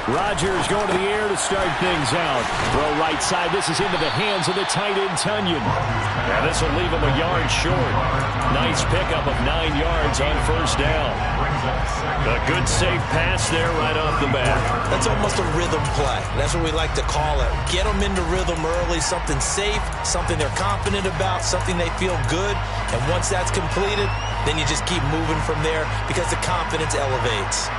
Rodgers going to the air to start things out. Throw right side. This is into the hands of the tight end, Tunyon. Now this will leave him a yard short. Nice pickup of 9 yards on first down. A good safe pass there right off the bat. That's almost a rhythm play. That's what we like to call it. Get them into rhythm early, something safe, something they're confident about, something they feel good. And once that's completed, then you just keep moving from there because the confidence elevates.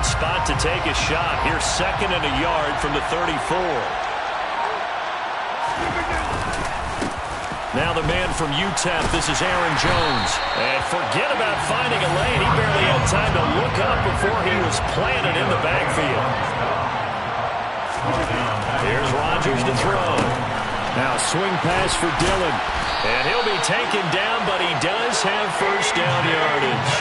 Spot to take a shot. Here's 2nd and a yard from the 34. Now the man from UTEP, this is Aaron Jones. And forget about finding a lane. He barely had time to look up before he was planted in the backfield. Here's Rodgers to throw. Now swing pass for Dillon. And he'll be taken down, but he does have first down yardage.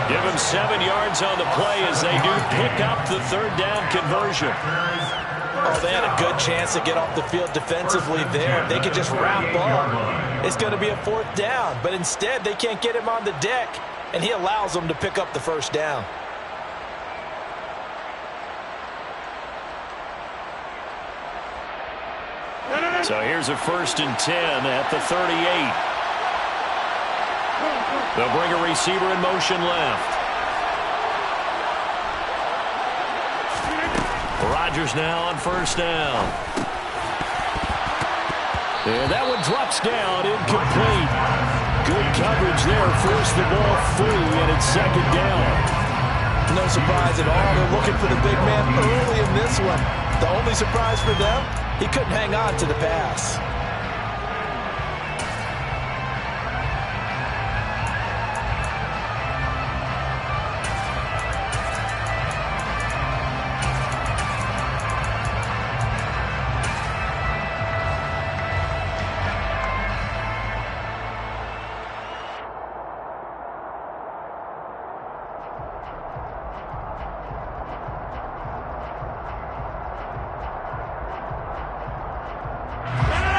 Give him 7 yards on the play as they do pick up the 3rd down conversion. Oh, they had a good chance to get off the field defensively there. If they could just wrap up, it's going to be a 4th down. But instead, they can't get him on the deck, and he allows them to pick up the first down. So here's a 1st and 10 at the 38. They'll bring a receiver in motion left. Rodgers now on first down. And that one drops down, incomplete. Good coverage there, forced the ball free, and it's 2nd down. No surprise at all. They're looking for the big man early in this one. The only surprise for them, he couldn't hang on to the pass.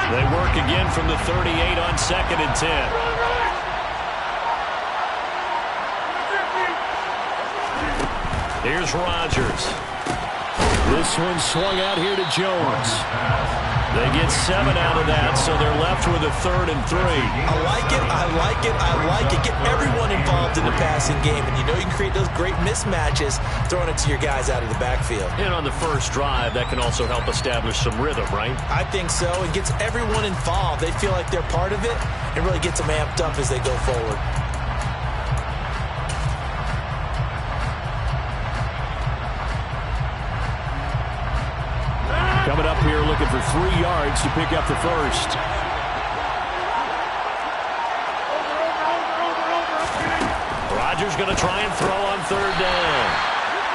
They work again from the 38 on 2nd and 10. Here's Rodgers. This one swung out here to Jones. They get 7 out of that, so they're left with a 3rd and 3. I like it, I like it, I like it. Get everyone involved in the passing game, and you know you can create those great mismatches throwing it to your guys out of the backfield. And on the first drive, that can also help establish some rhythm, right? I think so. It gets everyone involved. They feel like they're part of it, and really gets them amped up as they go forward. Coming up here looking for 3 yards to pick up the first. Rodgers going to try and throw on 3rd down.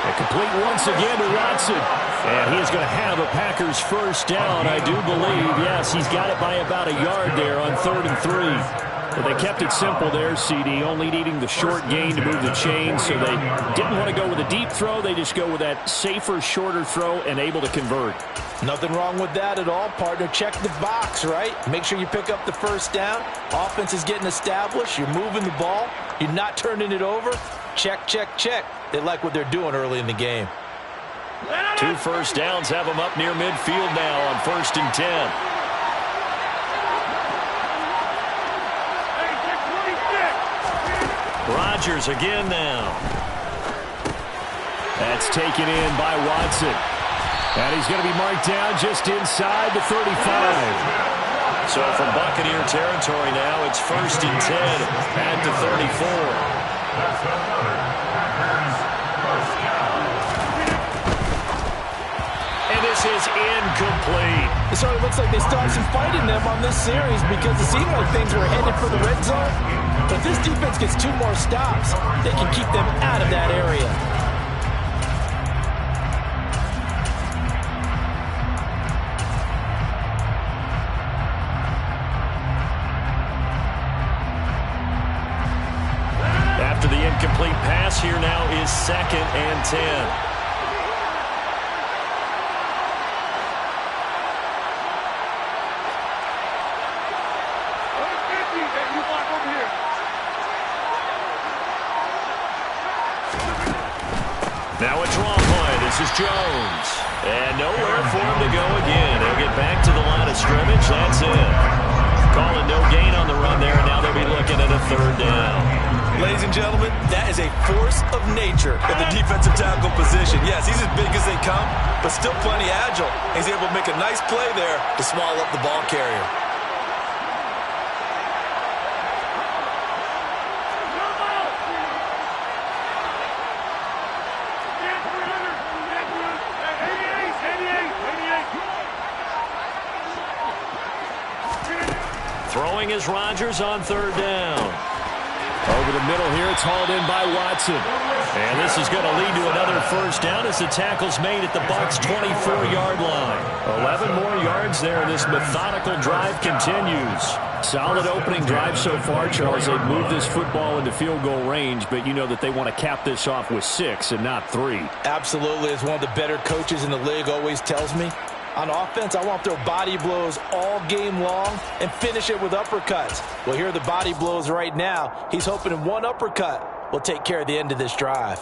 And complete once again to Watson. And he is going to have a Packers first down, I do believe. Yes, he's got it by about a yard there on 3rd and 3. But they kept it simple there, CD, only needing the short gain to move the chain, so they didn't want to go with a deep throw. They just go with that safer, shorter throw and able to convert. Nothing wrong with that at all, partner. Check the box, right? Make sure you pick up the first down. Offense is getting established. You're moving the ball. You're not turning it over. Check, check, check. They like what they're doing early in the game. 2 first downs have them up near midfield now on 1st and 10. Rodgers again now. That's taken in by Watson. And he's going to be marked down just inside the 35. So from Buccaneer territory now, it's 1st and 10 at the 34. And this is incomplete. It sort of looks like they started some fight in them on this series because it seemed like things were headed for the red zone. But if this defense gets 2 more stops, they can keep them out of that area. after the incomplete pass. Here now is 2nd and 10. Now a draw play. This is Jones. And nowhere for him to go again. He'll get back to the line of scrimmage. That's it. Calling no gain on the run there, and now they'll be looking at a 3rd down. Ladies and gentlemen, that is a force of nature in the defensive tackle position. Yes, he's as big as they come, but still plenty agile. He's able to make a nice play there to small up the ball carrier. Throwing is Rodgers on 3rd down. Over the middle here, it's hauled in by Watson. And this is going to lead to another 1st down as the tackle's made at the Bucs' 24-yard line. 11 more yards there, and this methodical drive continues. Solid opening drive so far, Charles. They've moved this football into field goal range, but you know that they want to cap this off with 6 and not 3. Absolutely. As one of the better coaches in the league always tells me, on offense, I want to throw body blows all game long and finish it with uppercuts. Well, here are the body blows right now. He's hoping one uppercut will take care of the end of this drive.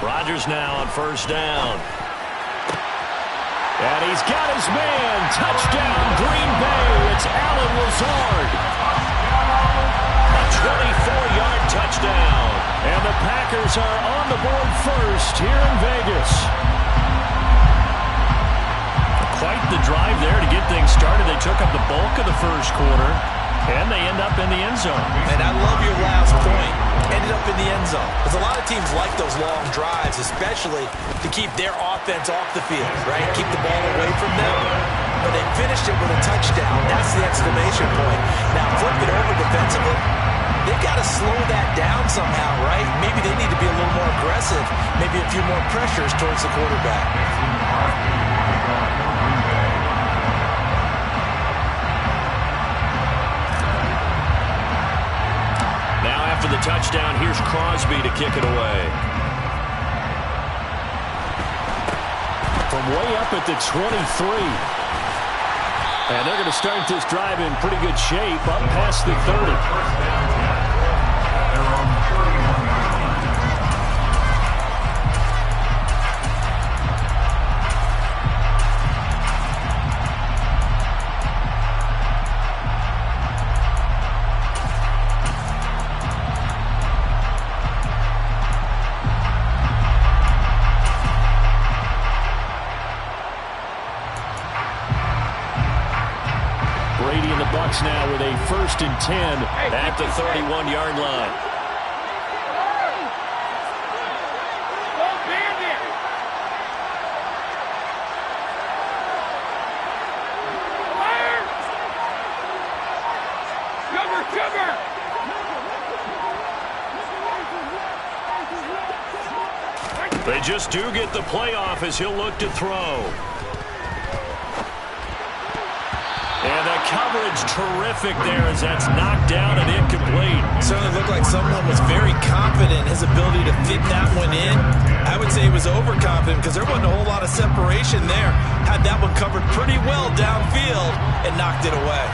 Rodgers now on 1st down. And he's got his man. Touchdown, Green Bay. It's Allen Lazard. A 24-yard touchdown. And the Packers are on the board first here in Vegas. Quite the drive there to get things started. They took up the bulk of the 1st quarter, and they end up in the end zone. And I love your last point. Ended up in the end zone. Because a lot of teams like those long drives, especially to keep their offense off the field, right? Keep the ball away from them. But they finished it with a touchdown. That's the exclamation point. Now, flip it over defensively. They've got to slow that down somehow, right? Maybe they need to be a little more aggressive. Maybe a few more pressures towards the quarterback. For the touchdown, here's Crosby to kick it away. From way up at the 23. And they're going to start this drive in pretty good shape, up past the 30. Now with a 1st and 10 at the 31-yard line. They just do get the playoff as he'll look to throw. And the coverage terrific there as that's knocked down and incomplete. Certainly looked like someone was very confident in his ability to fit that one in. I would say he was overconfident because there wasn't a whole lot of separation there. Had that one covered pretty well downfield and knocked it away.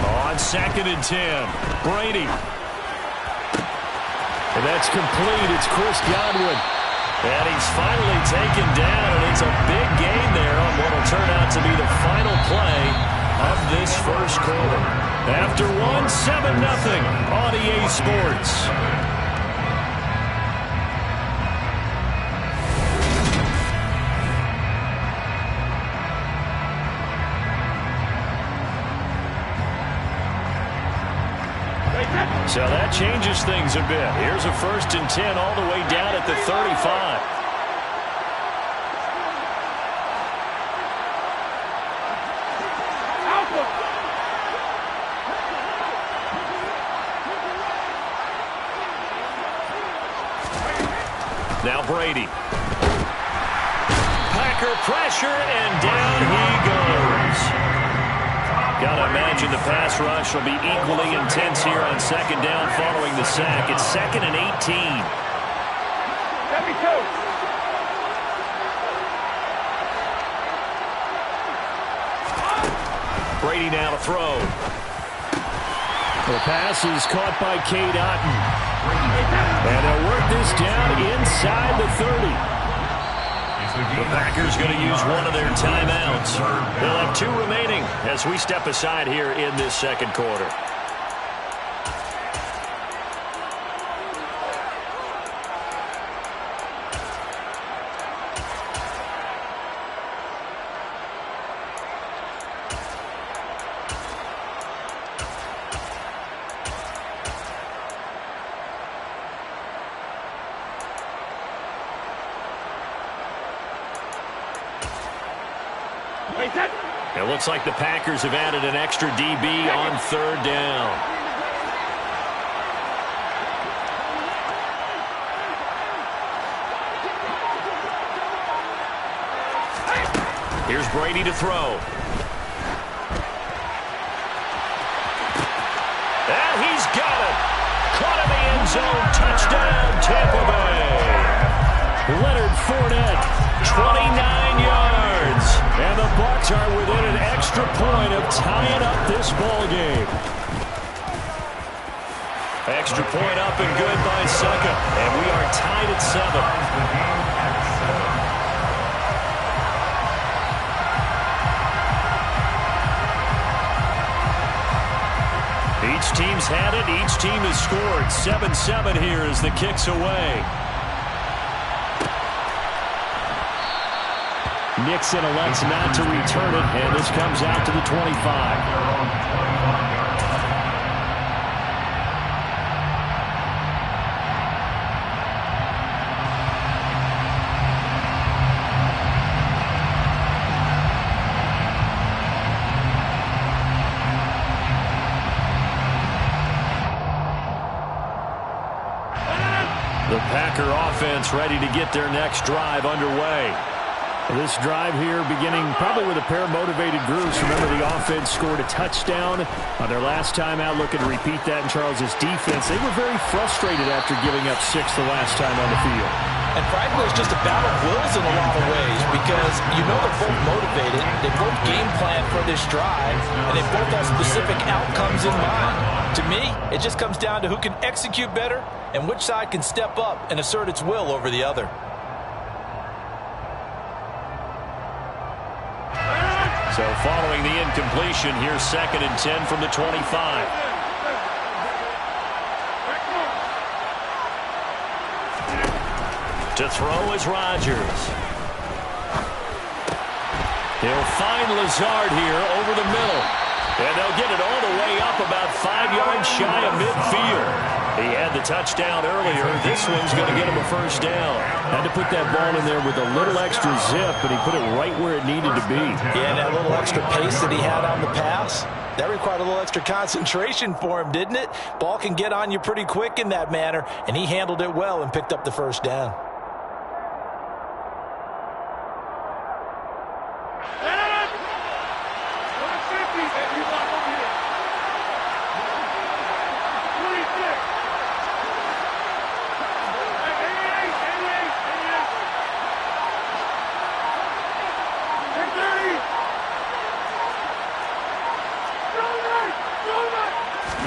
On 2nd and 10, Brady. And that's complete. It's Chris Godwin. And he's finally taken down, and it's a big gain there on what will turn out to be the final play of this 1st quarter. After one, 7-0 on EA Sports. So that changes things a bit. Here's a 1st and 10 all the way down at the 35. Now Brady. Packer pressure, and down he goes. Gotta imagine the pass rush will be equally intense here on 2nd down following the sack. It's 2nd and 18. Brady now to throw. The pass is caught by Cade Otton. And they'll work this down inside the 30. The Packers going to use one of their timeouts. They'll have 2 remaining as we step aside here in this 2nd quarter. It looks like the Packers have added an extra DB on 3rd down. Here's Brady to throw. And he's got it. Caught in the end zone. Touchdown, Tampa Bay. Leonard Fournette, 29 yards. And the Bucs are within an extra point of tying up this ball game. Extra point up and good by Succa. And we are tied at 7. Each team's had it. Each team has scored. 7-7 here as the kick's away. Nixon elects not to return it, and this comes out to the 25. The Packer offense ready to get their next drive underway. This drive here beginning probably with a pair of motivated groups. Remember, the offense scored a touchdown on their last time out, looking to repeat that in Charles's defense. They were very frustrated after giving up 6 the last time on the field. And frankly, it's just a battle of wills in a lot of ways because you know they're both motivated. They both game plan for this drive, and they both have specific outcomes in mind. To me, it just comes down to who can execute better and which side can step up and assert its will over the other. So following the incompletion, here's 2nd and 10 from the 25. To throw is Rodgers. They'll find Lazard here over the middle. And they'll get it all the way up about 5 yards shy of midfield. He had the touchdown earlier. This one's going to get him a 1st down. Had to put that ball in there with a little extra zip, but he put it right where it needed to be. Yeah, that little extra pace that he had on the pass, that required a little extra concentration for him, didn't it? Ball can get on you pretty quick in that manner, and he handled it well and picked up the 1st down.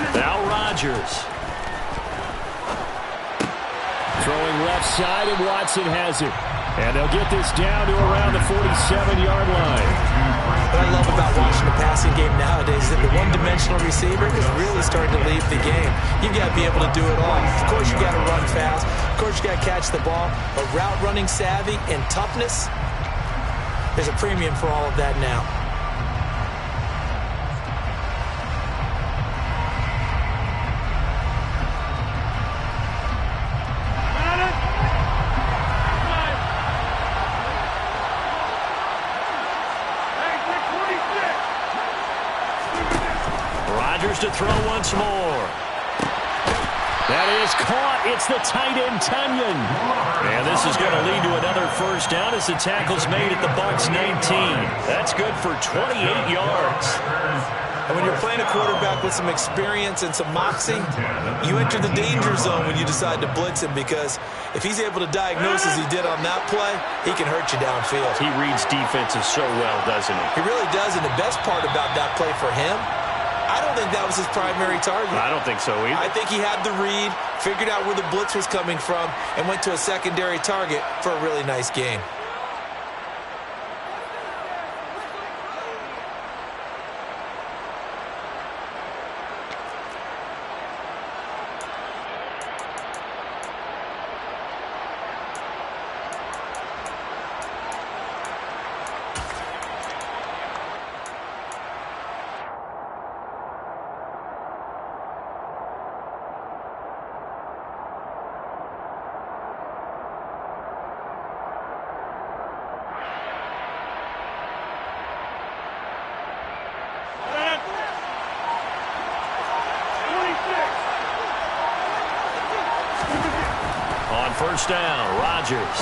Now Rodgers. Throwing left side, and Watson has it. And they'll get this down to around the 47-yard line. What I love about watching the passing game nowadays is that the one-dimensional receiver is really starting to leave the game. You've got to be able to do it all. Of course, you've got to run fast. Of course, you've got to catch the ball. But route running savvy and toughness, there's a premium for all of that now. Rodgers to throw once more. That is caught. It's the tight end, Tunyon. And this is going to lead to another first down as the tackle's made at the Bucs 19. That's good for 28 yards. And when you're playing a quarterback with some experience and some moxie, you enter the danger zone when you decide to blitz him, because if he's able to diagnose as he did on that play, he can hurt you downfield. He reads defenses so well, doesn't he? He really does, and the best part about that play for him, I don't think that was his primary target. I don't think so either. I think he had the read, figured out where the blitz was coming from, and went to a secondary target for a really nice game. First down, Rodgers.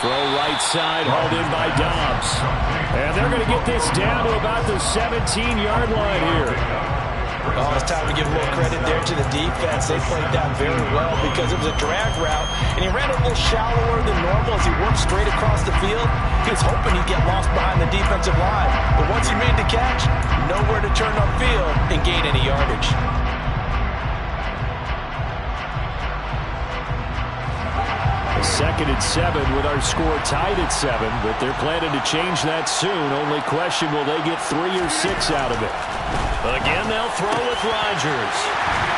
Throw right side, hauled in by Dobbs. And they're going to get this down to about the 17-yard line here. Oh, it's time to give a little credit there to the defense. They played that very well because it was a drag route, and he ran a little shallower than normal as he worked straight across the field. He was hoping he'd get lost behind the defensive line, but once he made the catch, nowhere to turn upfield and gain any yardage. Second and 7 with our score tied at 7, but they're planning to change that soon. Only question, will they get 3 or 6 out of it? But again, they'll throw with Rodgers.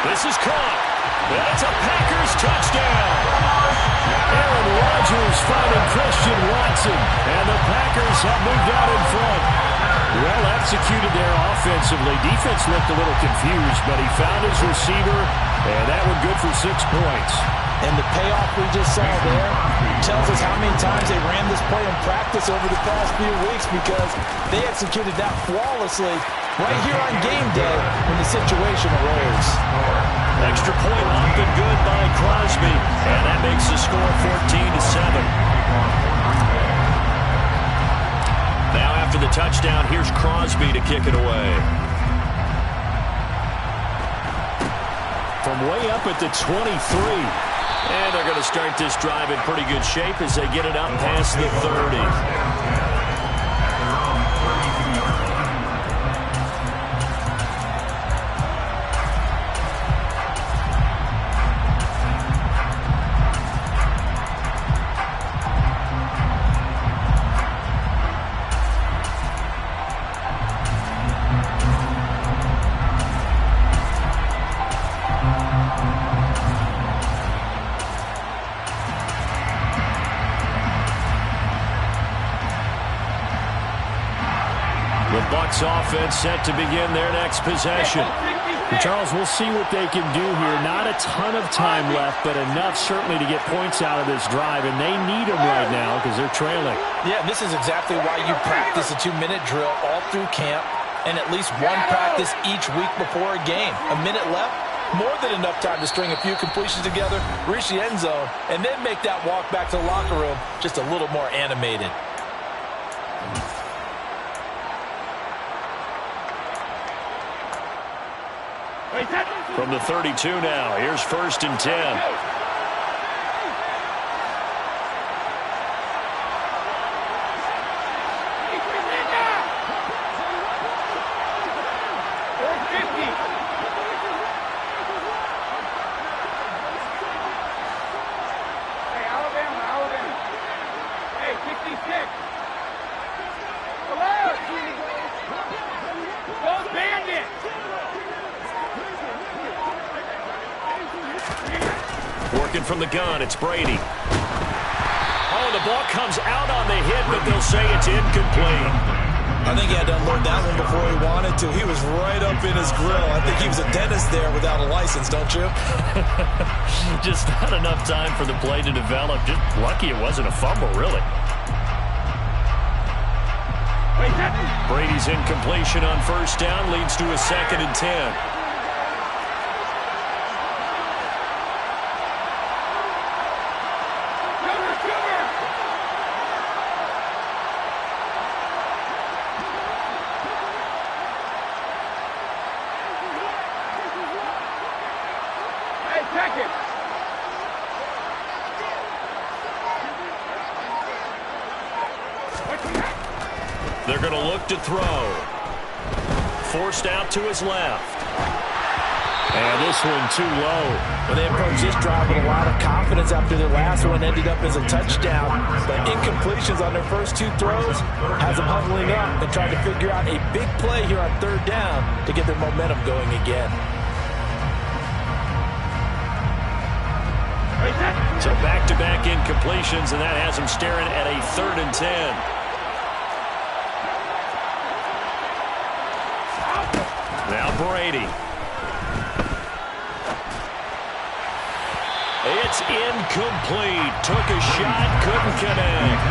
This is caught. That's a Packers touchdown. Aaron Rodgers finding Christian Watson, and the Packers have moved out in front. Well executed there offensively. Defense looked a little confused, but he found his receiver, and that one good for 6 points. And the payoff we just saw there tells us how many times they ran this play in practice over the past few weeks, because they executed that flawlessly right here on game day when the situation arose. Extra point up and good by Crosby, and that makes the score 14-7. Now after the touchdown, here's Crosby to kick it away. From way up at the 23. And they're going to start this drive in pretty good shape as they get it up past the 30. Offense set to begin their next possession. And Charles, we'll see what they can do here. Not a ton of time left, but enough certainly to get points out of this drive, and they need them right now because they're trailing. Yeah, this is exactly why you practice a 2-minute drill all through camp, and at least one practice each week before a game. A minute left, more than enough time to string a few completions together, reach the end zone, and then make that walk back to the locker room just a little more animated. From the 32 now, here's 1st and 10. Working from the gun, it's Brady. Oh, the ball comes out on the hit, but they'll say it's incomplete. I think he had to unload that one before he wanted to. He was right up in his grill. I think he was a dentist there without a license, don't you? Just not enough time for the play to develop. Just lucky it wasn't a fumble, really. Brady's incompletion on first down leads to a 2nd and 10. They're going to look to throw. Forced out to his left. And this one too low. Well, they approached this drive with a lot of confidence after their last one ended up as a touchdown. But incompletions on their first 2 throws has them huddling up and trying to figure out a big play here on 3rd down to get their momentum going again. So back-to-back incompletions, and that has them staring at a 3rd and 10. Now Brady. It's incomplete. Took a shot, couldn't connect.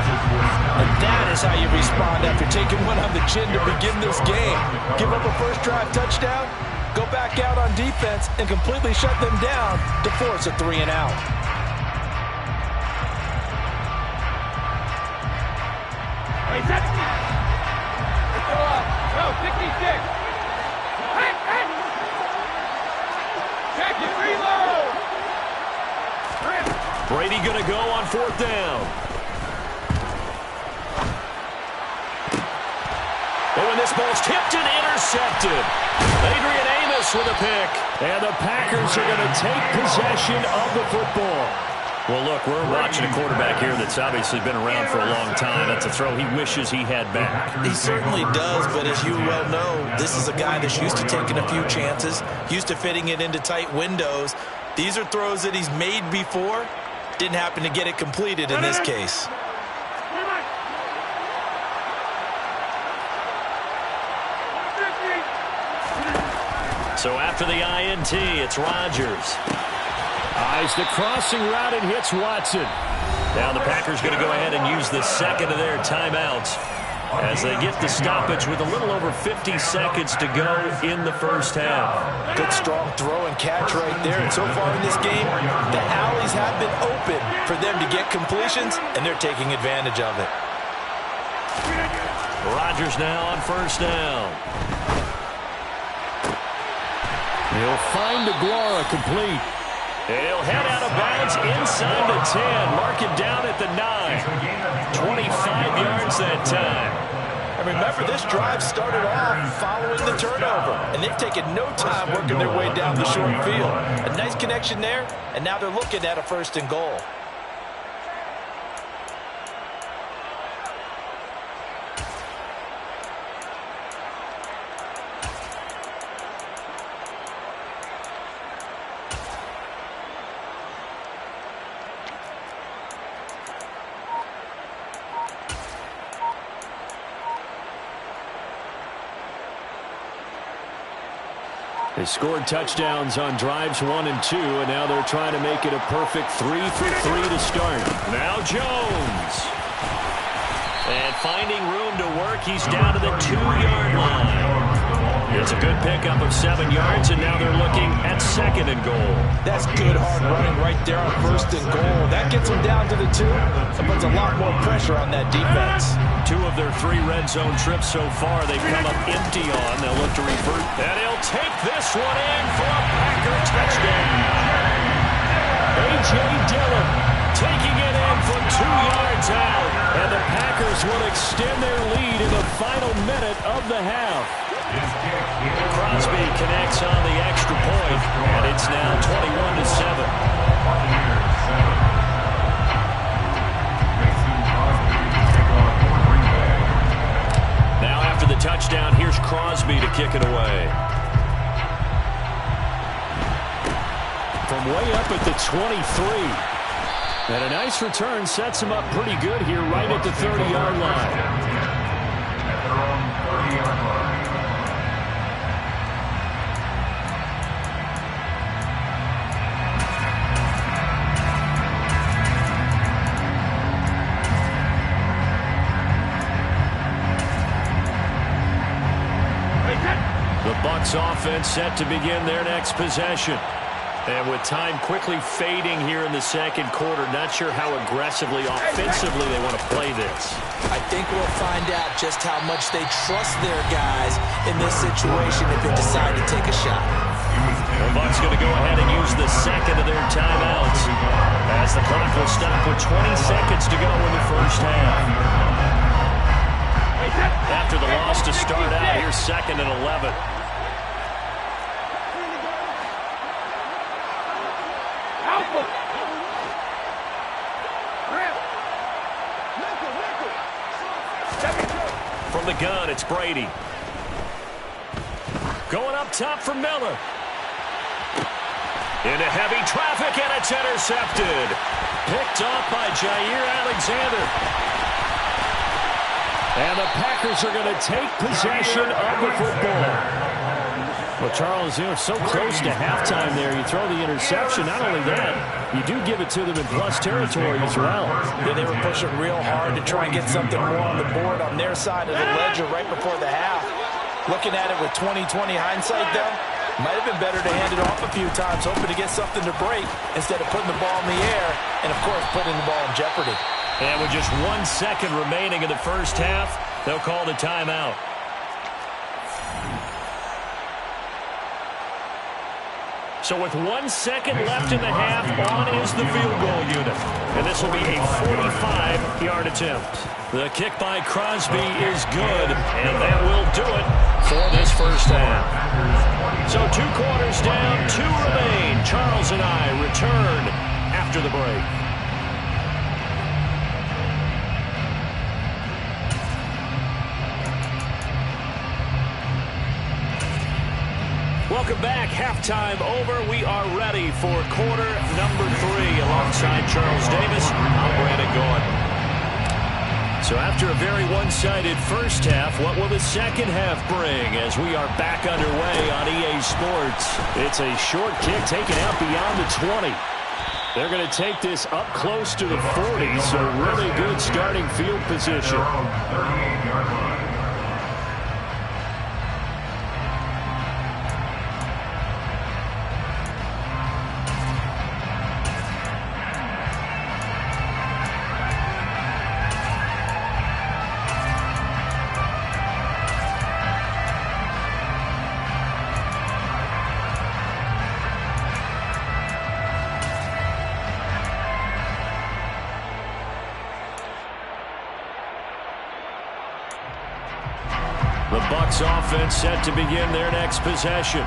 And that is how you respond after taking one on the chin to begin this game. Give up a first drive touchdown, go back out on defense, and completely shut them down to force a 3 and out. Go, 66. Brady going to go on 4th down. Oh, and this ball's tipped and intercepted. Adrian Amos with a pick. And the Packers are going to take possession of the football. Well, look, we're watching a quarterback here that's obviously been around for a long time. That's a throw he wishes he had back. He certainly does, but as you well know, this is a guy that's used to taking a few chances, used to fitting it into tight windows. These are throws that he's made before. Didn't happen to get it completed in this case. So after the INT, it's Rodgers. Eyes the crossing route and hits Watson. Now the Packers going to go ahead and use the 2nd of their timeouts as they get the stoppage with a little over 50 seconds to go in the first half. Good strong throw and catch right there. And so far in this game, the alleys have been open for them to get completions, and they're taking advantage of it. Rodgers now on first down. He'll find Aguilar complete. He'll head out of bounds inside the 10. Mark it down at the 9. 25 yards that time. And remember, this drive started off following the turnover, and they've taken no time working their way down the short field. A nice connection there, and now they're looking at a 1st and goal. They scored touchdowns on drives 1 and 2, and now they're trying to make it a perfect 3 for 3 to start. Now Jones. And finding room to work, he's down to the 2-yard line. It's a good pickup of 7 yards, and now they're looking at 2nd and goal. That's good hard running right there on 1st and goal. That gets them down to the 2. It puts a lot more pressure on that defense. 2 of their 3 red zone trips so far, they've come up empty on. They'll look to revert. And he'll take this one in for a Packer touchdown. A.J. Dillon taking it in from 2 yards out. And the Packers will extend their lead in the final minute of the half. Crosby connects on the extra point, and it's now 21-7. Now after the touchdown, here's Crosby to kick it away. From way up at the 23. And a nice return sets him up pretty good here right at the 30-yard line. Bucs offense set to begin their next possession. And with time quickly fading here in the second quarter, not sure how aggressively, offensively they want to play this. I think we'll find out just how much they trust their guys in this situation if they decide to take a shot. The Bucs going to go ahead and use the second of their timeouts as the clock will stop with 20 seconds to go in the first half. After the loss to start out, here's 2nd and 11. From the gun, it's Brady. Going up top for Miller. Into heavy traffic, and it's intercepted. Picked off by Jair Alexander. And the Packers are going to take possession of the football. Well, Charles, so close to halftime there. You throw the interception. Not only that, you do give it to them in plus territory as well. Yeah, they were pushing real hard to try and get something more on the board on their side of the ledger right before the half. Looking at it with 20/20 hindsight, though, might have been better to hand it off a few times, hoping to get something to break instead of putting the ball in the air and, of course, putting the ball in jeopardy. And with just 1 second remaining in the first half, they'll call the timeout. So with 1 second left in the half, on is the field goal unit. And this will be a 45-yard attempt. The kick by Crosby is good, and that will do it for this first half. So 2 quarters down, 2 remain. Charles and I return after the break. Welcome back. Halftime over. We are ready for quarter number 3. Alongside Charles Davis, I'm Brandon Gordon. So after a very one-sided first half, what will the second half bring as we are back underway on EA Sports? It's a short kick taken out beyond the 20. They're going to take this up close to the 40, so really good starting field position. The Bucs offense set to begin their next possession.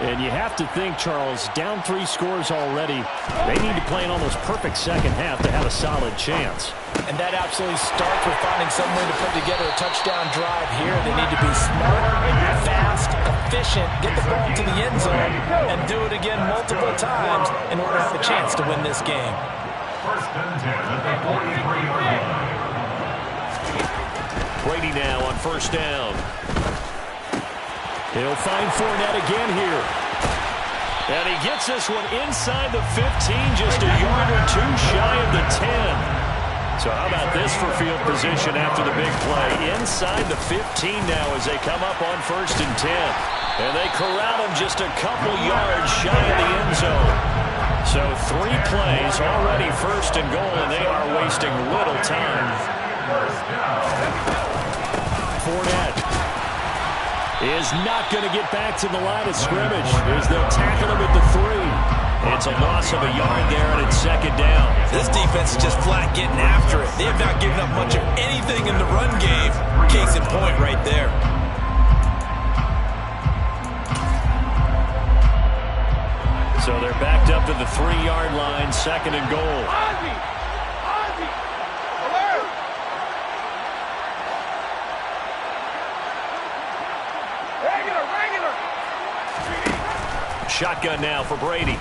And you have to think, Charles, down 3 scores already. They need to play an almost perfect second half to have a solid chance. And that absolutely starts with finding some way to put together a touchdown drive here. They need to be smart, fast, efficient, get the ball to the end zone, and do it again multiple times in order to have a chance to win this game. First and 10. Brady now on first down. He'll find Fournette again here. And he gets this one inside the 15, just a yard or 2 shy of the 10. So how about this for field position after the big play? Inside the 15 now as they come up on first and 10. And they corral him just a couple yards shy of the end zone. So 3 plays already first and goal, and they are wasting little time. Fournette is not going to get back to the line of scrimmage as they'll tackle him at the 3. It's a loss of a yard there, and it's second down. This defense is just flat getting after it. They have not given up much of anything in the run game. Case in point right there. So they're backed up to the 3-yard line, second and goal. Shotgun now for Brady.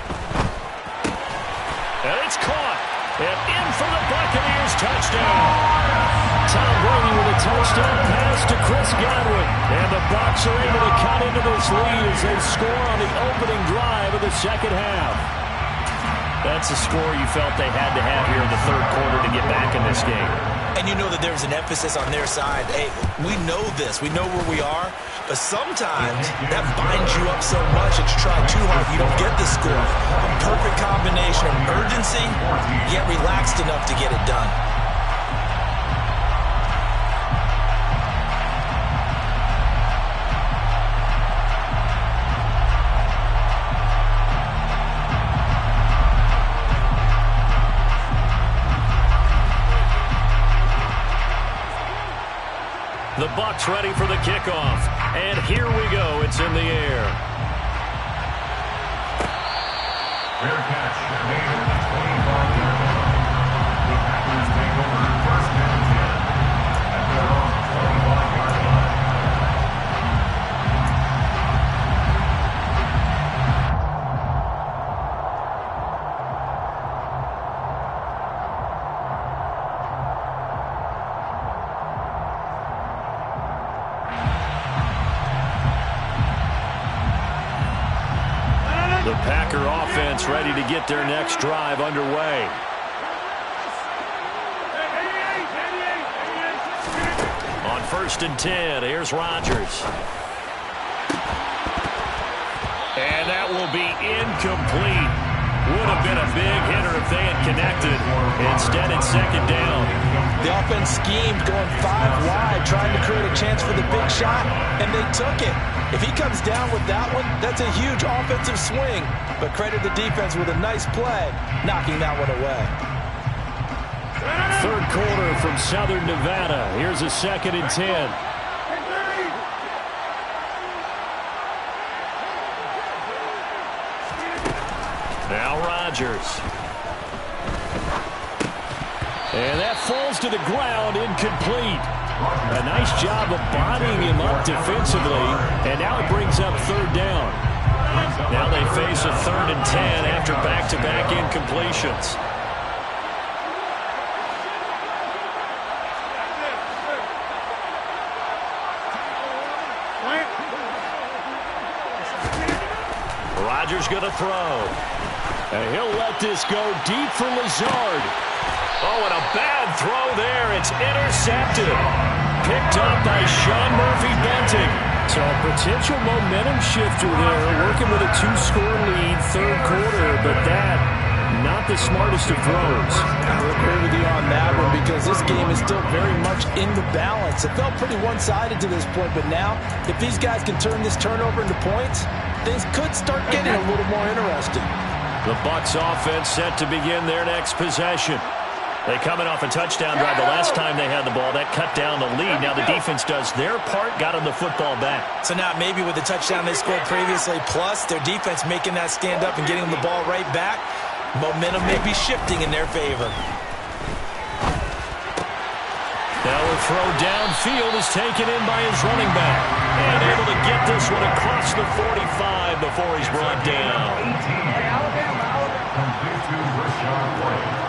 And it's caught. And in for the Buccaneers touchdown. Tom Brady with a touchdown pass to Chris Godwin. And the Bucs are able to cut into this lead as they score on the opening drive of the second half. That's a score you felt they had to have here in the third quarter to get back in this game. And you know that there's an emphasis on their side. Hey, we know this. We know where we are. But sometimes that binds you up so much that you try too hard, you don't get the score. A perfect combination of urgency, yet relaxed enough to get it done. The Bucs ready for the kickoff. And here we go. It's in the air. Fair catch made at the 25-yard line. The Packers take over first and 10 at their own 25-yard line. The Packer offense ready to get their next drive underway. On first and 10, here's Rodgers. And that will be incomplete. Would have been a big hitter if they had connected. Instead, it's second down. The offense schemed going 5 wide, trying to create a chance for the big shot, and they took it. If he comes down with that one, that's a huge offensive swing. But credit the defense with a nice play, knocking that one away. Third quarter from Southern Nevada. Here's a second and 10. Now Rodgers. And that falls to the ground, incomplete. A nice job of bodying him up defensively, and now it brings up third down. Now they face a third and 10 after back-to-back incompletions. Rodgers going to throw. And he'll let this go deep for Lazard. Oh, and a bad throw there. It's intercepted. Picked up by Sean Murphy-Bunting. So a potential momentum shifter there, working with a 2-score lead third quarter, but that, not the smartest of throws. I'll agree with you on that one because this game is still very much in the balance. It felt pretty one-sided to this point, but now, if these guys can turn this turnover into points, things could start getting a little more interesting. The Bucs offense set to begin their next possession. They coming off a touchdown drive the last time they had the ball. That cut down the lead. Now the defense does their part, got them the football back. So now maybe with the touchdown they scored previously, plus their defense making that stand up and getting the ball right back, momentum may be shifting in their favor. Now a throw downfield is taken in by his running back. And able to get this one across the 45 before he's brought down. Complete to Rashawn White.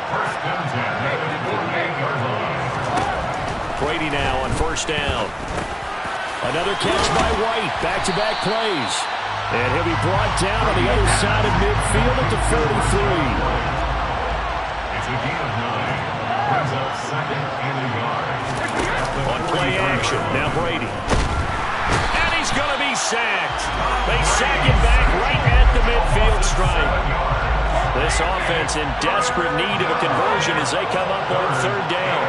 First and 10 at the 48-yard line. Brady now on first down. Another catch by White. Back-to-back plays. And he'll be brought down on the other side of midfield at the 33. It's a gain of 9. Brings up second and a yard. On play action. Now Brady. And he's going to be sacked. They sack him back right at the midfield stripe. This offense in desperate need of a conversion as they come up on third down.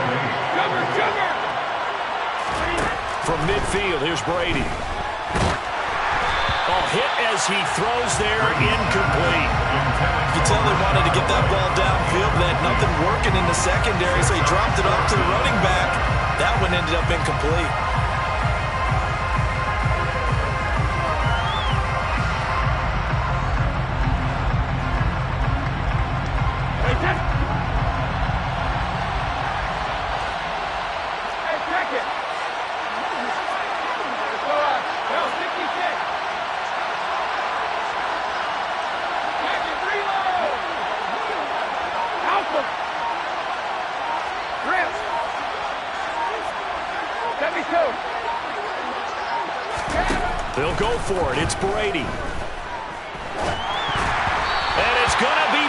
From midfield, here's Brady. Oh, hit as he throws there, incomplete. You can tell they wanted to get that ball downfield. They had nothing working in the secondary, so he dropped it off to the running back. That one ended up incomplete. They'll go for it. It's Brady. And it's going to be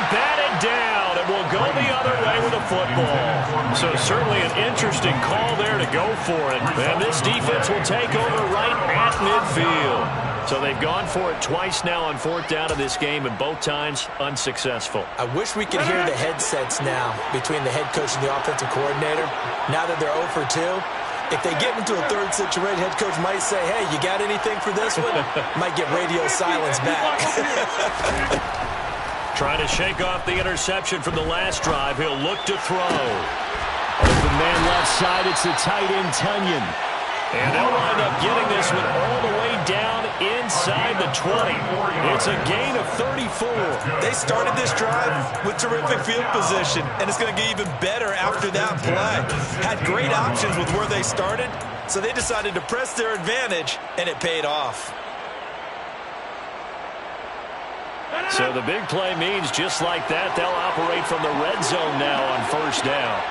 down, and will go the other way with the football. So certainly an interesting call there to go for it. And this defense will take over right at midfield. So they've gone for it twice now on 4th down of this game, and both times unsuccessful. I wish we could hear the headsets now between the head coach and the offensive coordinator. Now that they're 0 for 2, if they get into a third situation, head coach might say, hey, you got anything for this one? Might get radio silence back. Trying to shake off the interception from the last drive. He'll look to throw. Open man left side, it's the tight end, Tunyon. And they'll wind up getting this one all the way down inside the 20. It's a gain of 34. They started this drive with terrific field position, and it's going to get even better after that play. Had great options with where they started, so they decided to press their advantage, and it paid off. So the big play means just like that, they'll operate from the red zone now on 1st down.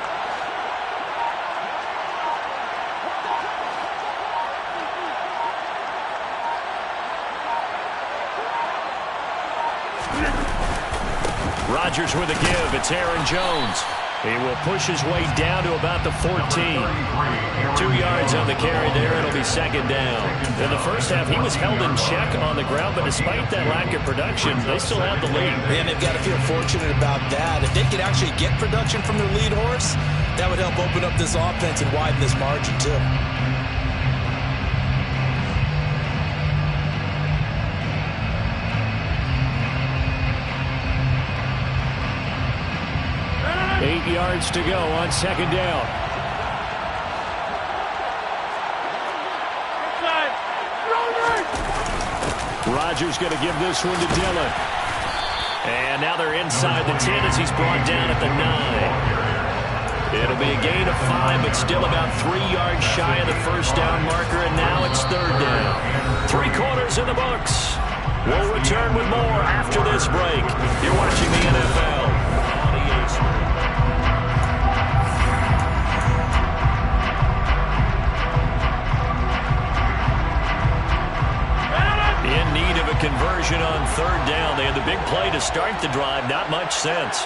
Rodgers with a give. It's Aaron Jones. He will push his way down to about the 14. 2 yards on the carry there. It'll be 2nd down. In the first half, he was held in check on the ground, but despite that lack of production, they still have the lead. And they've got to feel fortunate about that. If they could actually get production from their lead horse, that would help open up this offense and widen this margin, too. Eight yards to go on 2nd down. Rodgers going to give this one to Dillon. And now they're inside the 10 as he's brought down at the 9. It'll be a gain of 5, but still about 3 yards shy of the 1st down marker, and now it's 3rd down. 3 quarters in the books. We'll return with more after this break. You're watching the NFL on EA Sports. In need of a conversion on 3rd down. They had the big play to start the drive. Not much sense.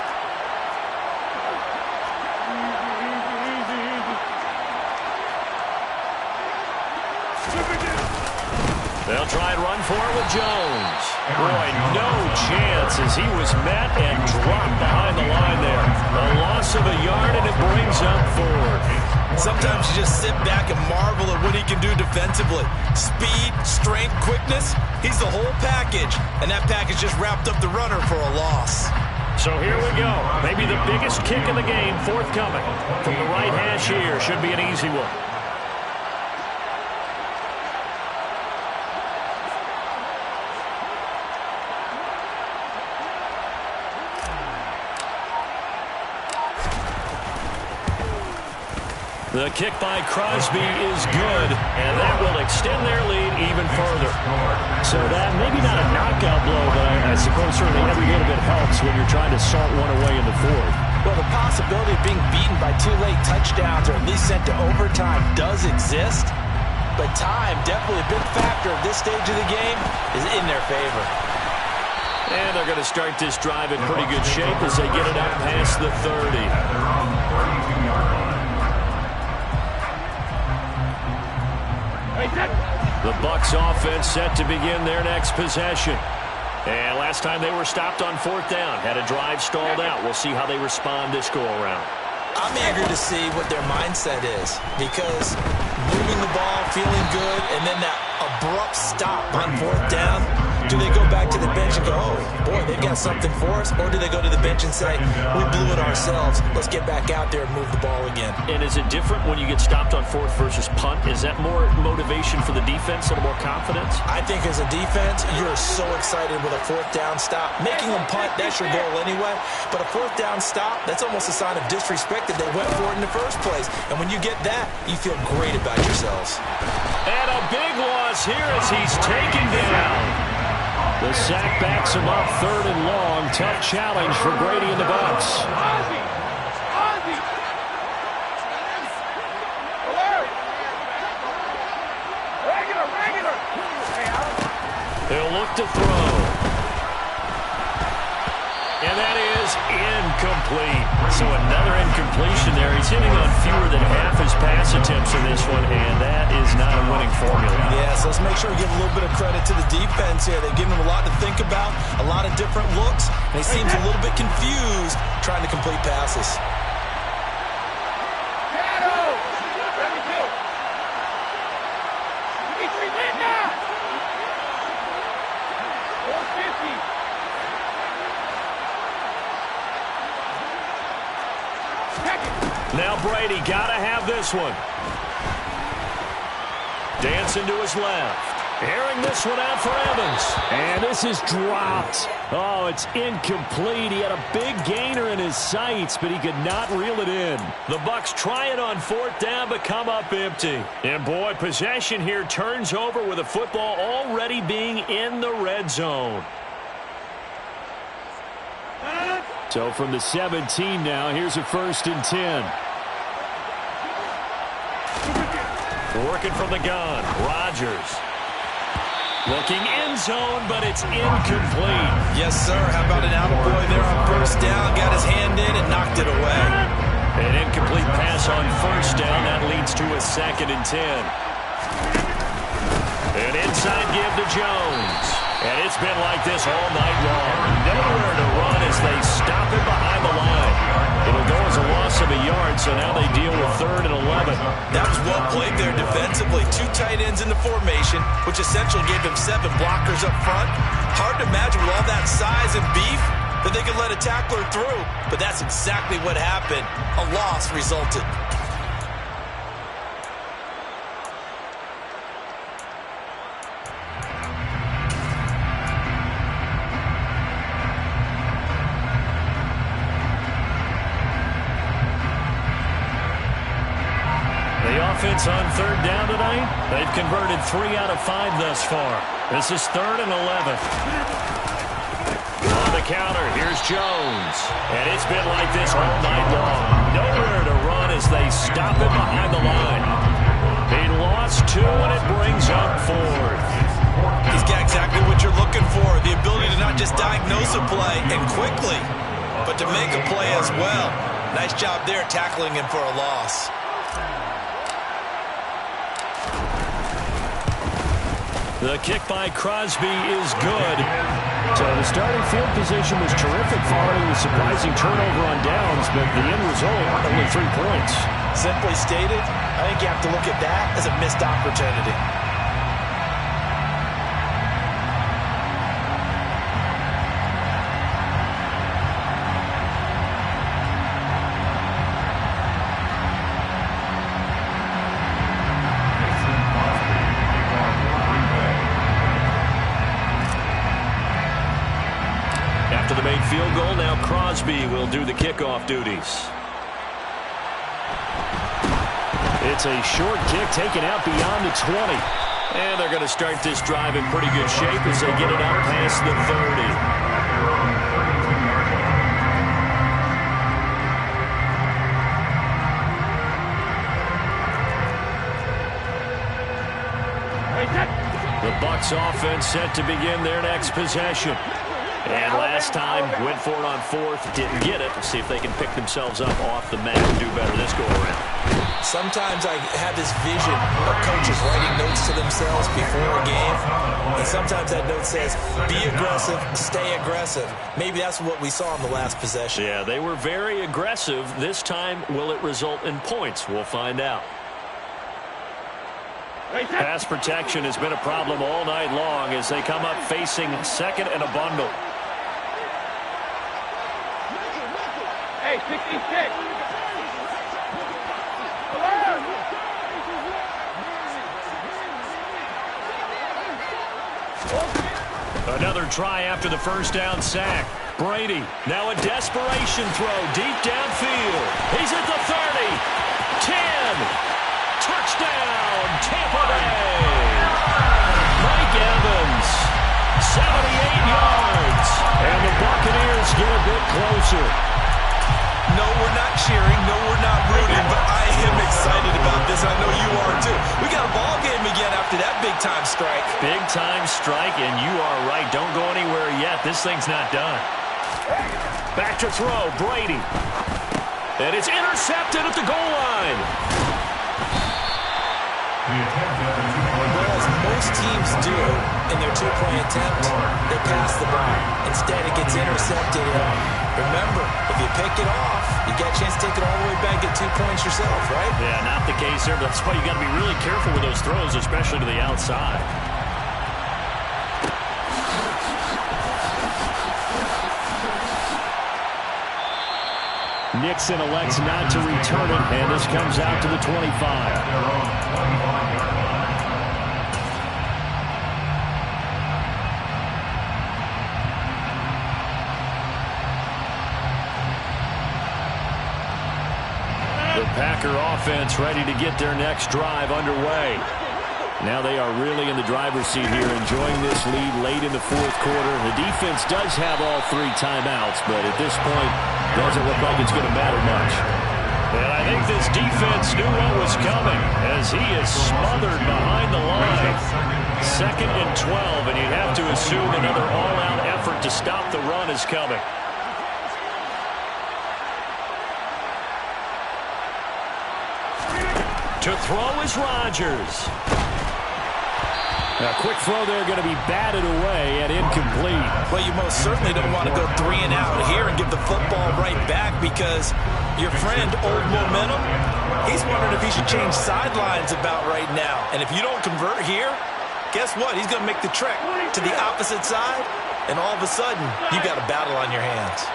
They'll try and run for it with Jones. Boy, no chance as he was met and dropped behind the line there. A loss of a yard, and it brings up 4th. Sometimes you just sit back and marvel at what he can do defensively. Speed, strength, quickness, he's the whole package. And that package just wrapped up the runner for a loss. So here we go. Maybe the biggest kick of the game forthcoming. From the right hash here. Should be an easy one. The kick by Crosby is good, and that will extend their lead even further. So that maybe not a knockout blow, but I suppose certainly every little bit helps when you're trying to salt one away in the 4th. Well, the possibility of being beaten by 2 late touchdowns or at least sent to overtime does exist, but time, definitely a big factor at this stage of the game, is in their favor. And they're going to start this drive in pretty good shape as they get it up past the 30. The Bucs offense set to begin their next possession. And last time they were stopped on 4th down, had a drive stalled out. We'll see how they respond this go-around. I'm eager to see what their mindset is, because moving the ball, feeling good, and then that abrupt stop on 4th down, do they go back to the bench and go, oh, boy, they've got something for us? Or do they go to the bench and say, we blew it ourselves, let's get back out there and move the ball again? And is it different when you get stopped on 4th versus punt? Is that more motivation for the defense, a little more confidence? I think as a defense, you're so excited with a 4th down stop. Making them punt, that's your goal anyway. But a 4th down stop, that's almost a sign of disrespect that they went for it in the first place. And when you get that, you feel great about yourselves. And a big loss here as he's taken down. The sack backs him up 3rd and long. Tough challenge for Brady and the Bucs. They'll look to throw. And that is is incomplete. So another incompletion there. He's hitting on fewer than half his pass attempts in this one, and that is not a winning formula. Yeah, so let's make sure we give a little bit of credit to the defense here. They've given him a lot to think about, a lot of different looks, and he seems a little bit confused trying to complete passes. Now Brady got to have this one. Dancing to his left. Airing this one out for Evans. And this is dropped. Oh, it's incomplete. He had a big gainer in his sights, but he could not reel it in. The Bucs try it on 4th down, but come up empty. And boy, possession here turns over with the football already being in the red zone. So from the 17 now, here's a 1st and 10. Working from the gun, Rodgers. Looking end zone, but it's incomplete. Yes, sir. How about an attaboy there on 1st down? Got his hand in and knocked it away. An incomplete pass on 1st down. That leads to a 2nd and 10. An inside give to Jones. And it's been like this all night long. Nowhere to run as they stop him behind the line. It'll go as a loss of a yard, so now they deal with 3rd and 11. That was well played there defensively. 2 tight ends in the formation, which essentially gave him 7 blockers up front. Hard to imagine with all that size and beef that they could let a tackler through. But that's exactly what happened. A loss resulted. Offense on 3rd down tonight. They've converted 3 out of 5 thus far. This is 3rd and 11. On the counter, here's Jones. And it's been like this all night long. Nowhere to run as they stop him behind the line. He lost 2, and it brings up 4th. He's got exactly what you're looking for. The ability to not just diagnose a play and quickly, but to make a play as well. Nice job there tackling him for a loss. The kick by Crosby is good. So the starting field position was terrific following the surprising turnover on downs, but the end result, only 3 points. Simply stated, I think you have to look at that as a missed opportunity. After the made field goal, now Crosby will do the kickoff duties. It's a short kick taken out beyond the 20. And they're going to start this drive in pretty good shape as they get it out past the 30. The Bucs offense set to begin their next possession. And last time, went for it on 4th, didn't get it. See if they can pick themselves up off the mat and do better this go-around. Sometimes I have this vision of coaches writing notes to themselves before a game. And sometimes that note says, be aggressive, stay aggressive. Maybe that's what we saw in the last possession. Yeah, they were very aggressive. This time, will it result in points? We'll find out. Pass protection has been a problem all night long as they come up facing 2nd and a bundle. Hey, 66. Another try after the 1st down sack. Brady, now a desperation throw deep downfield. He's at the 30, 10. Touchdown, Tampa Bay. Mike Evans, 78 yards. And the Buccaneers get a bit closer. No, we're not cheering. No, we're not rooting. But I am excited about this. I know you are, too. We got a ball game again after that big-time strike. Big-time strike, and you are right. Don't go anywhere yet. This thing's not done. Back to throw, Brady. And it's intercepted at the goal line. Well, as most teams do in their two-point attempt, they pass the ball. Instead, it gets intercepted. Remember, if you pick it off, you get a chance to take it all the way back, get 2 points yourself, right? Yeah, not the case there, but that's why you got to be really careful with those throws, especially to the outside. Nixon elects not to return it, and this comes out to the 25. The Packer offense ready to get their next drive underway. Now they are really in the driver's seat here, enjoying this lead late in the fourth quarter. The defense does have all 3 timeouts, but at this point, doesn't look like it's going to matter much. And I think this defense knew what was coming as he is smothered behind the line. 2nd and 12, and you'd have to assume another all-out effort to stop the run is coming. To throw is Rodgers. A quick throw there going to be batted away and incomplete. Well, you most certainly don't want to go 3 and out here and give the football right back because your friend, Old Momentum, he's wondering if he should change sidelines about right now. And if you don't convert here, guess what? He's going to make the trek to the opposite side, and all of a sudden, you got a battle on your hands.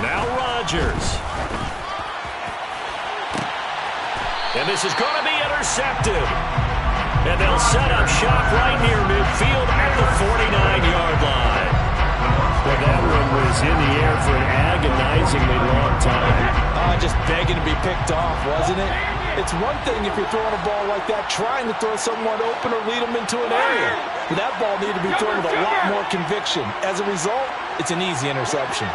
Now Rodgers. And this is going to be intercepted. And they'll set up shop right near midfield at the 49-yard line. Well, that one was in the air for an agonizingly long time. Just begging to be picked off, wasn't it? It's one thing if you're throwing a ball like that, trying to throw someone open or lead them into an area. But that ball needed to be thrown with a lot more conviction. As a result, it's an easy interception.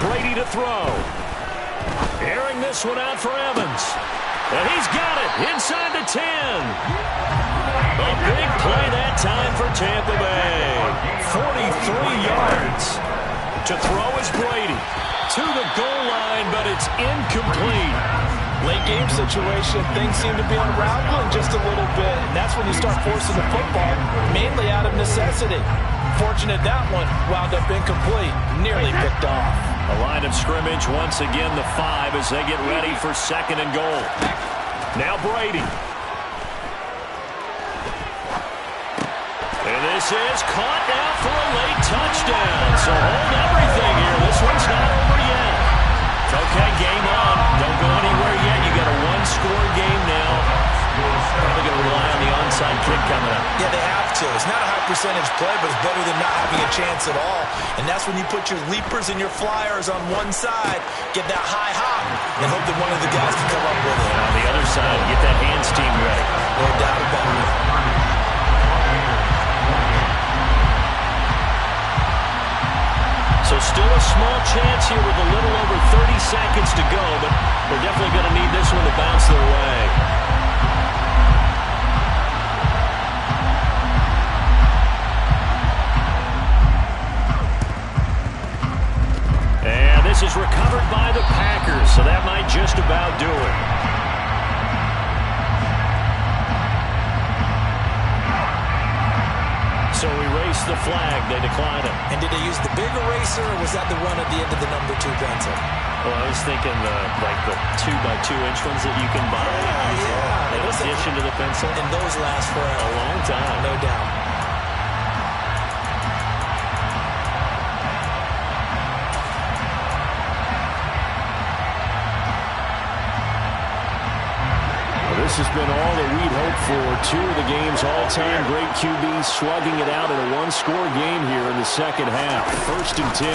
Brady to throw. Airing this one out for Evans. And he's got it inside the 10. A big play that time for Tampa Bay. 43 yards. To throw is Brady. To the goal line, but it's incomplete. Late game situation, things seem to be unraveling just a little bit. And that's when you start forcing the football, mainly out of necessity. Fortunate that one wound up incomplete. Nearly picked off. A line of scrimmage, once again the 5 as they get ready for 2nd and goal. Now Brady. And this is caught now for a late touchdown. So hold everything here. This one's not over yet. Okay, game on. Don't go anywhere yet. You got a 1-score game now. Probably going to rely on the onside kick coming up. Yeah, they have to. It's not a high percentage play, but it's better than not having a chance at all. And that's when you put your leapers and your flyers on one side, get that high hop, and hope that one of the guys can come up with it. And on the other side, get that hands team ready. No doubt about it. So still a small chance here with a little over 30 seconds to go, but they're definitely going to need this one to bounce their way. And this is recovered by the Packers, so that might just about do it. So erase the flag. They decline it. And did they use the big eraser, or was that the one at the end of the number 2 pencil? Well, I was thinking the 2x2 inch ones that you can buy. Yeah. In addition to the pencil. And those last for A long time. No doubt. This has been all that we'd hoped for. 2 of the game's all-time great QBs slugging it out in a 1-score game here in the second half. 1st and 10.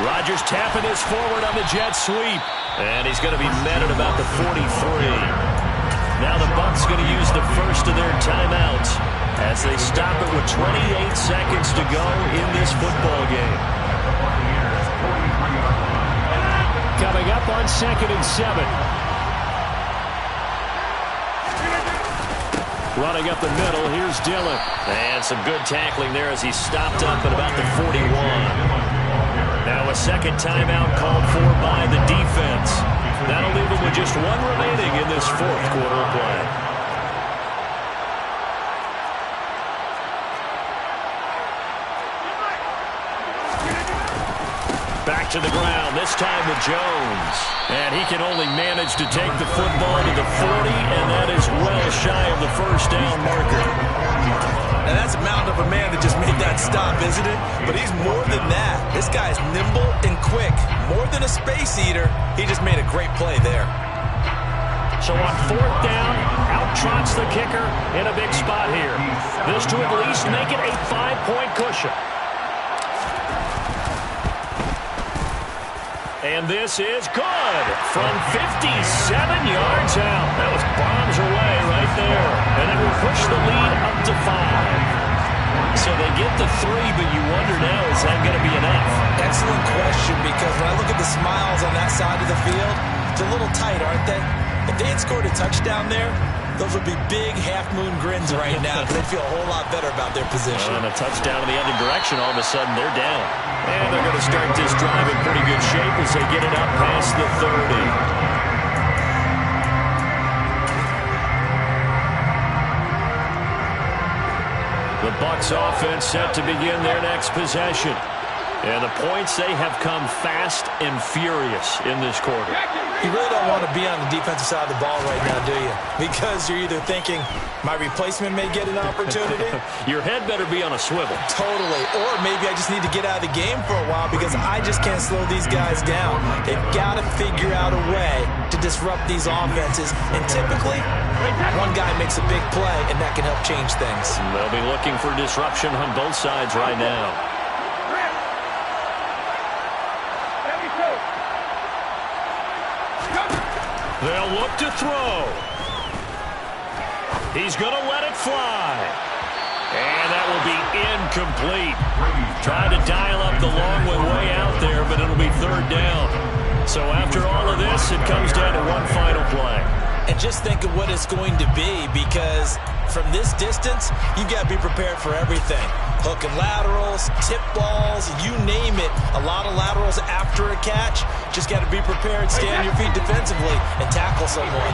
Rodgers tapping this forward on the jet sweep. And he's going to be met at about the 43. Now the Bucs going to use the first of their timeouts as they stop it with 28 seconds to go in this football game. Coming up on 2nd and 7. Running up the middle, here's Dillon. And some good tackling there as he stopped up at about the 41. Now a second timeout called for by the defense. That'll leave them with just one remaining in this fourth quarter of play. Back to the ground, this time with Jones. And he can only manage to take the football to the 40, and that is well shy of the first down marker. Now that's a mountain of a man that just made that stop, isn't it? But he's more than that. This guy's nimble and quick. More than a space eater, he just made a great play there. So on fourth down, out trots the kicker in a big spot here. This to at least make it a 5-point cushion. And this is good from 57 yards out. That was bombs away right there. And it will push the lead up to 5. So they get the 3, but you wonder now, is that going to be enough? Excellent question, because when I look at the smiles on that side of the field, they're a little tight, aren't they? If they had scored a touchdown there, those would be big half-moon grins right now, because they'd feel a whole lot better about their position. And a touchdown in the other direction, all of a sudden they're down. And they're going to start this drive in pretty good shape as they get it up past the 30. The Bucs offense set to begin their next possession. And the points, they have come fast and furious in this quarter. You really don't want to be on the defensive side of the ball right now, do you? Because you're either thinking, my replacement may get an opportunity. Your head better be on a swivel. Totally. Or maybe I just need to get out of the game for a while because I just can't slow these guys down. They've got to figure out a way to disrupt these offenses. And typically, one guy makes a big play, and that can help change things. They'll be looking for disruption on both sides right now. They'll look to throw. He's going to let it fly. And that will be incomplete. Trying to dial up the long one way out there, but it'll be third down. So after all of this, it comes down to one final play. And just think of what it's going to be, because from this distance, you've got to be prepared for everything. Hook and laterals, tip balls, you name it. A lot of laterals after a catch. Just got to be prepared, stay on your feet defensively, and tackle someone.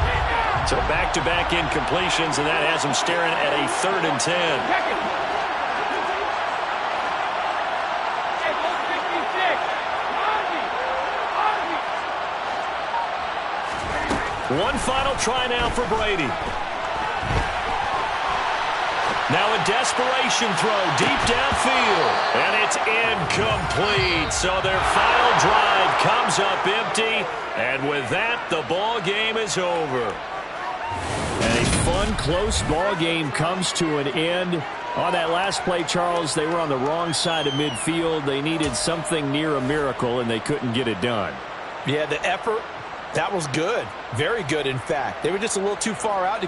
So back-to-back incompletions, and that has him staring at a 3rd and 10. One final try now for Brady. Now a desperation throw deep downfield. And it's incomplete. So their final drive comes up empty. And with that, the ball game is over. And a fun, close ball game comes to an end. On that last play, Charles, they were on the wrong side of midfield. They needed something near a miracle, and they couldn't get it done. Yeah, the effort, that was good. Very good, in fact. They were just a little too far out to get